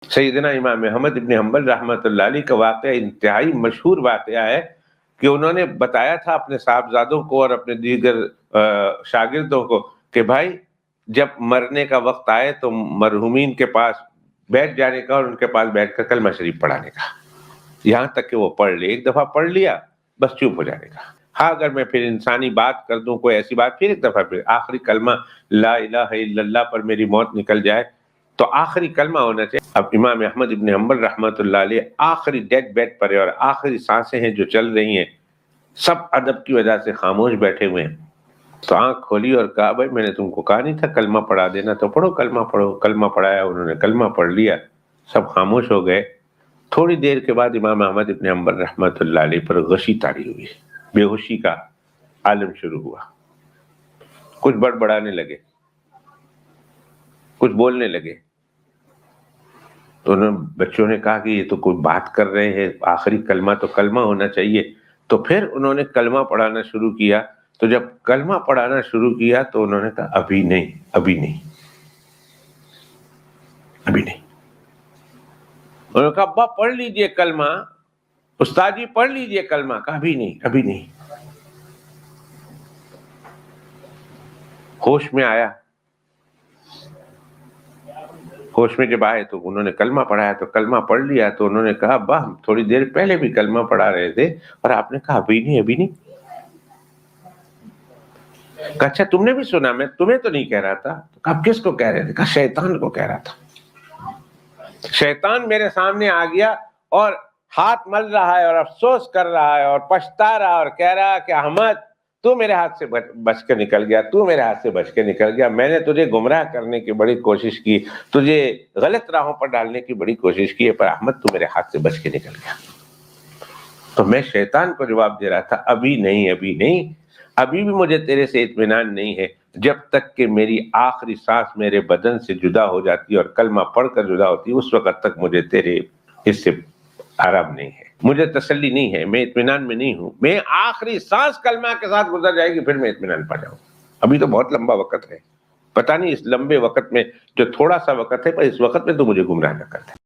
سیدنا امام احمد ابن حنبل رحمۃ اللہ علیہ کا واقعہ انتہائی مشہور واقعہ ہے کہ انہوں نے بتایا تھا اپنے صاحبزادوں کو اور اپنے دیگر شاگردوں کو کہ بھائی جب مرنے کا وقت آئے تو مرحومین کے پاس بیٹھ جانے کا اور ان کے پاس بیٹھ کر کلمہ شریف پڑھانے کا، یہاں تک کہ وہ پڑھ لے، ایک دفعہ پڑھ لیا بس چپ ہو جانے کا۔ ہاں اگر میں پھر انسانی بات کر دوں، کوئی ایسی بات، پھر ایک دفعہ پھر آخری کلمہ لا الہ الا اللہ پر میری موت نکل جائے تو آخری کلمہ ہونا چاہیے۔ اب امام احمد ابن حنبل رحمۃ اللہ علیہ آخری ڈیتھ بیڈ پر ہے اور آخری سانسیں ہیں جو چل رہی ہیں، سب ادب کی وجہ سے خاموش بیٹھے ہوئے ہیں، تو آنکھ کھولی اور کہا بھائی میں نے تم کو کہا نہیں تھا کلمہ پڑھا دینا، تو پڑھو کلمہ پڑھو۔ کلمہ پڑھایا، انہوں نے کلمہ پڑھ لیا، سب خاموش ہو گئے۔ تھوڑی دیر کے بعد امام احمد ابن حنبل رحمۃ اللہ علیہ پر غشی طاری ہوئی، بے ہوشی کا عالم شروع ہوا، کچھ بڑبڑانے لگے، کچھ بولنے لگے۔ تو بچوں نے کہا کہ یہ تو کوئی بات کر رہے ہیں، آخری کلمہ تو کلمہ ہونا چاہیے۔ تو پھر انہوں نے کلمہ پڑھانا شروع کیا۔ تو جب کلمہ پڑھانا شروع کیا تو انہوں نے کہا ابھی نہیں، ابھی نہیں، ابھی نہیں۔ انہوں نے کہا ابا پڑھ لیجئے کلمہ، استاد جی پڑھ لیجئے کلمہ۔ کہا ابھی نہیں، ابھی نہیں۔ ہوش میں آیا، ہوش میں جب آئے تو انہوں نے کلمہ پڑھایا، تو کلمہ پڑھ لیا۔ تو انہوں نے کہا ابا ہم تھوڑی دیر پہلے بھی کلمہ پڑھا رہے تھے اور آپ نے کہا ابھی نہیں، ابھی نہیں۔ کہا اچھا تم نے بھی سنا، میں تمہیں تو نہیں کہہ رہا تھا۔ کہا اب کس کو کہہ رہے تھے؟ کہا شیطان کو کہہ رہا تھا۔ شیطان میرے سامنے آ گیا اور ہاتھ مل رہا ہے اور افسوس کر رہا ہے اور پچھتا رہا اور کہہ رہا کہ احمد تو میرے ہاتھ سے بچ کے نکل گیا، تو میرے ہاتھ سے بچ کے نکل گیا، میں نے تجھے گمراہ کرنے کی بڑی کوشش کی، تجھے غلط راہوں پر ڈالنے کی بڑی کوشش کی ہے، پر احمد تو میرے ہاتھ سے بچ کے نکل گیا۔ تو میں شیطان کو جواب دے رہا تھا ابھی نہیں، ابھی نہیں، ابھی بھی مجھے تیرے سے اطمینان نہیں ہے جب تک کہ میری آخری سانس میرے بدن سے جدا ہو جاتی اور کلمہ پڑھ کر جدا ہوتی، اس وقت تک مجھے تیرے اس سے آرام نہیں ہے، مجھے تسلی نہیں ہے، میں اطمینان میں نہیں ہوں۔ میں آخری سانس کلمہ کے ساتھ گزر جائے گی پھر میں اطمینان پا جاؤں، ابھی تو بہت لمبا وقت ہے، پتہ نہیں اس لمبے وقت میں جو تھوڑا سا وقت ہے پر اس وقت میں تو مجھے گمراہ نہ کر دے۔